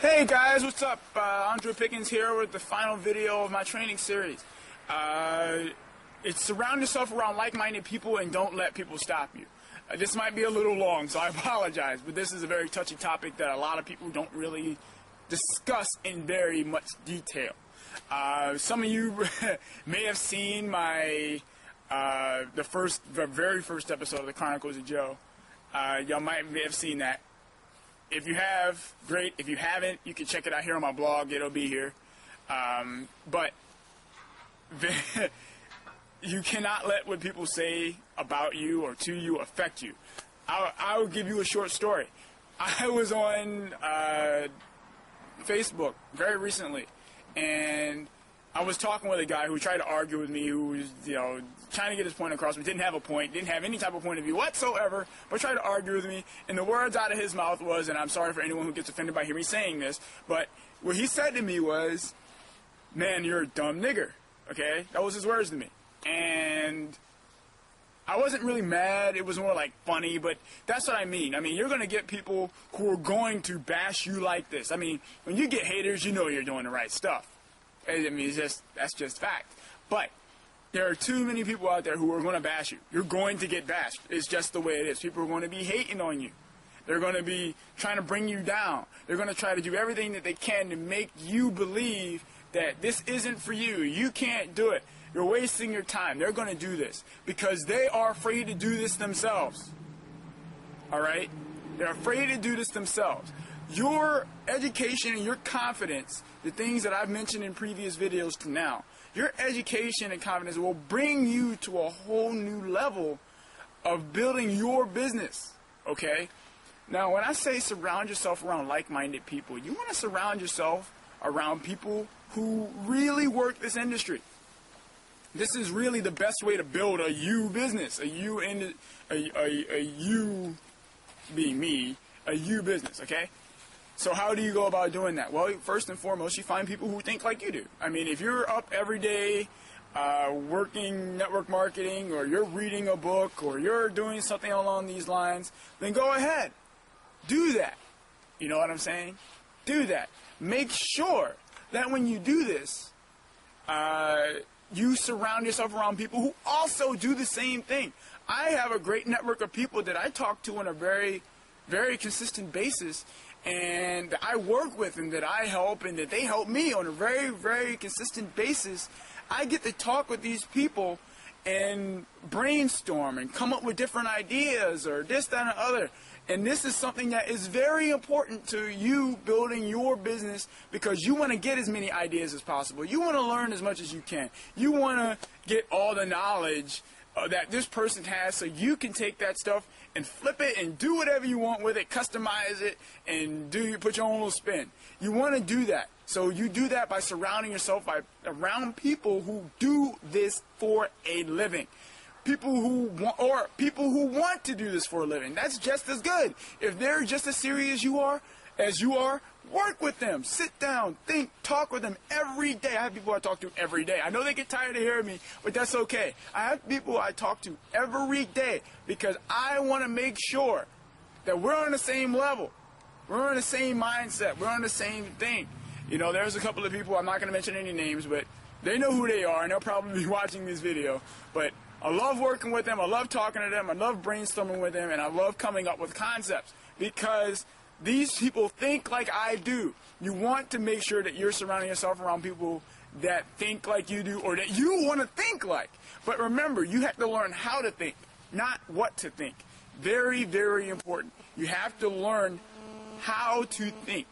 Hey guys, what's up? Andre Pickens here with the final video of my training series. It's surround yourself around like-minded people and don't let people stop you. This might be a little long, so I apologize, but this is a very touchy topic that a lot of people don't really discuss in very much detail. Some of you may have seen my the very first episode of the Chronicles of Joe. Y'all might have seen that. If you have, great. If you haven't, you can check it out here on my blog. It'll be here. But you cannot let what people say about you or to you affect you. I'll give you a short story. I was on Facebook very recently, and I was talking with a guy who tried to argue with me, who was, trying to get his point across, but didn't have a point, didn't have any type of point of view whatsoever, but tried to argue with me, and the words out of his mouth was, and I'm sorry for anyone who gets offended by hearing me saying this, but what he said to me was, "Man, you're a dumb nigger," okay? That was his words to me. And I wasn't really mad, it was more like funny, but that's what I mean. I mean, you're going to get people who are going to bash you like this. I mean, when you get haters, you know you're doing the right stuff. I mean, that's just fact. But there are too many people out there who are going to bash you. You're going to get bashed. It's just the way it is. People are going to be hating on you. They're going to be trying to bring you down. They're going to try to do everything that they can to make you believe that this isn't for you. You can't do it. You're wasting your time. They're going to do this because they are afraid to do this themselves. All right? They're afraid to do this themselves. Your education and your confidence, the things that I've mentioned in previous videos to now, your education and confidence will bring you to a whole new level of building your business, okay? Now, when I say surround yourself around like-minded people, you want to surround yourself around people who really work this industry. This is really the best way to build a you business, a you being me, a you business, okay? So how do you go about doing that? Well, first and foremost, you find people who think like you do. I mean, if you're up every day working network marketing, or you're reading a book, or you're doing something along these lines, then go ahead. Do that. You know what I'm saying? Do that. Make sure that when you do this, you surround yourself around people who also do the same thing. I have a great network of people that I talk to on a very, very consistent basis, and that I work with, and that I help, and that they help me on a very, very consistent basis. I get to talk with these people and brainstorm and come up with different ideas, or this, that, and the other. And this is something that is very important to you building your business, because you want to get as many ideas as possible. You want to learn as much as you can. You want to get all the knowledge that this person has, so you can take that stuff and flip it and do whatever you want with it, customize it, and put your own little spin. You want to do that. So you do that by surrounding yourself around people who do this for a living. People who want to do this for a living. That's just as good. If they're just as serious as you are, work with them. Sit down, think, talk with them every day. I have people I talk to every day. I know they get tired of hearing me, but that's okay. I have people I talk to every day because I want to make sure that we're on the same level. We're on the same mindset. We're on the same thing. There's a couple of people, I'm not going to mention any names, but they know who they are, and they'll probably be watching this video. But I love working with them. I love talking to them. I love brainstorming with them, and I love coming up with concepts because these people think like I do. You want to make sure that you're surrounding yourself around people that think like you do, or that you want to think like. But remember, you have to learn how to think, not what to think. Very, very important. You have to learn how to think.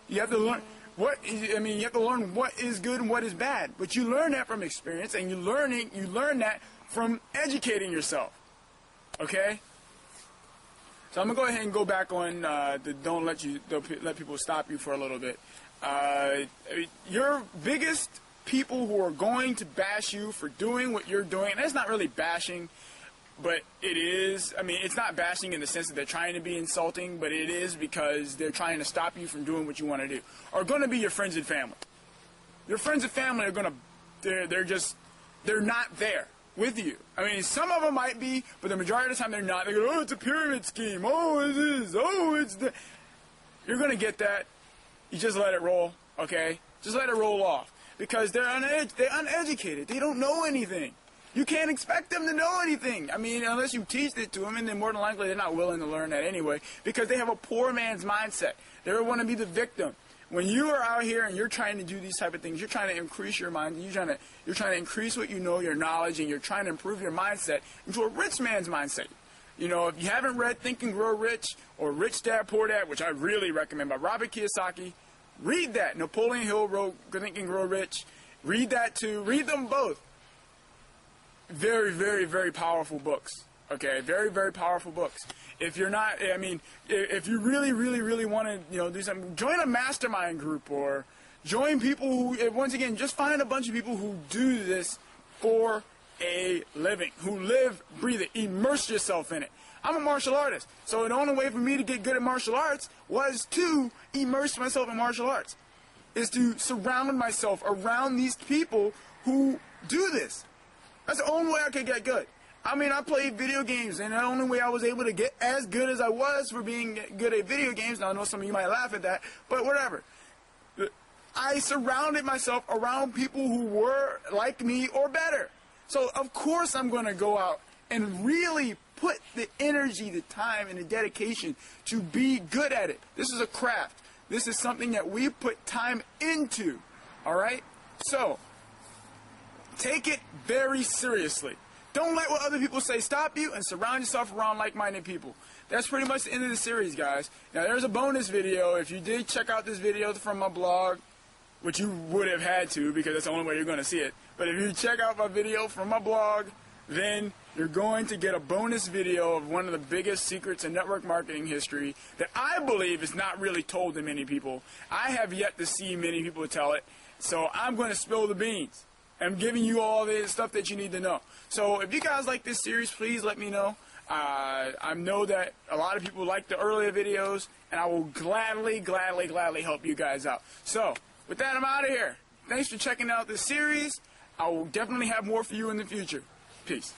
You have to learn you have to learn what is good and what is bad. But you learn that from experience, and you learn that from educating yourself. Okay? So I'm gonna go ahead and go back on don't let people stop you for a little bit. Your biggest people who are going to bash you for doing what you're doing, and that's not really bashing, but it is. I mean, it's not bashing in the sense that they're trying to be insulting, but it is because they're trying to stop you from doing what you want to do. Are going to be your friends and family. Your friends and family are going to, they're not there with you. I mean, some of them might be, but the majority of the time they're not. They go, oh, it's a pyramid scheme. Oh, it is. Oh, it's the. You're going to get that. you just let it roll, okay? Just let it roll off. Because they're uneducated. They don't know anything. You can't expect them to know anything. I mean, unless you teach it to them, and then more than likely they're not willing to learn that anyway, because they have a poor man's mindset. They want to be the victim. When you are out here and you're trying to do these type of things, you're trying to increase your mind, you're trying to increase what you know, your knowledge, and you're trying to improve your mindset into a rich man's mindset. You know, if you haven't read Think and Grow Rich or Rich Dad Poor Dad, which I really recommend, by Robert Kiyosaki, read that. Napoleon Hill wrote Think and Grow Rich. Read that too. Read them both. Very, very, very powerful books. Okay, very, very powerful books. If you're not, I mean, if you really, really, really want to, you know, do something, join a mastermind group or join people who, once again, just find a bunch of people who do this for a living, who live, breathe it, immerse yourself in it. I'm a martial artist, so the only way for me to get good at martial arts was to immerse myself in martial arts, is to surround myself around these people who do this. That's the only way I could get good. I mean, I played video games, and the only way I was able to get as good as I was for being good at video games, now I know some of you might laugh at that, but whatever. I surrounded myself around people who were like me or better. So, of course, I'm going to go out and really put the energy, the time, and the dedication to be good at it. This is a craft. This is something that we put time into, all right? So, take it very seriously. Don't let what other people say stop you, and surround yourself around like-minded people. That's pretty much the end of the series, guys. Now, there's a bonus video. If you did check out this video from my blog, which you would have had to because that's the only way you're going to see it. But if you check out my video from my blog, then you're going to get a bonus video of one of the biggest secrets in network marketing history that I believe is not really told to many people. I have yet to see many people tell it, so I'm going to spill the beans. I'm giving you all the stuff that you need to know. So if you guys like this series, please let me know. I know that a lot of people like the earlier videos, and I will gladly help you guys out. So, with that, I'm out of here. Thanks for checking out this series. I will definitely have more for you in the future. Peace.